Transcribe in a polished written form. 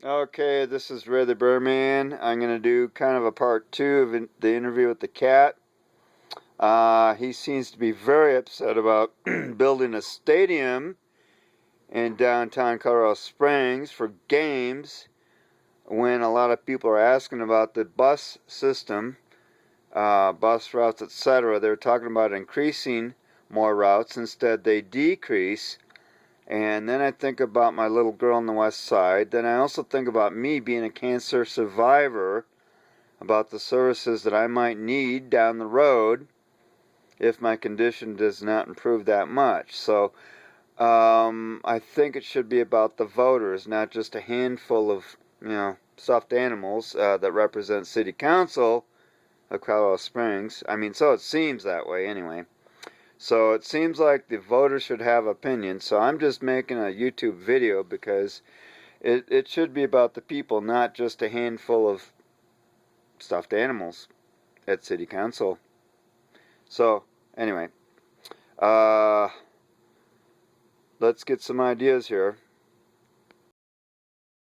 Okay, this is Ray the Birdman. I'm going to do kind of a part two of the interview with the cat. He seems to be very upset about building a stadium in downtown Colorado Springs for games when a lot of people are asking about the bus system, bus routes, etc. They're talking about increasing more routes. Instead, they decrease. And then I think about my little girl on the west side. Then I also think about me being a cancer survivor, about the services that I might need down the road if my condition does not improve that much. So I think it should be about the voters, not just a handful of, stuffed animals that represent City Council of Colorado Springs. I mean, so it seems that way anyway. So it seems like the voters should have opinions. So I'm just making a YouTube video because it should be about the people, not just a handful of stuffed animals at City Council. So anyway, let's get some ideas here.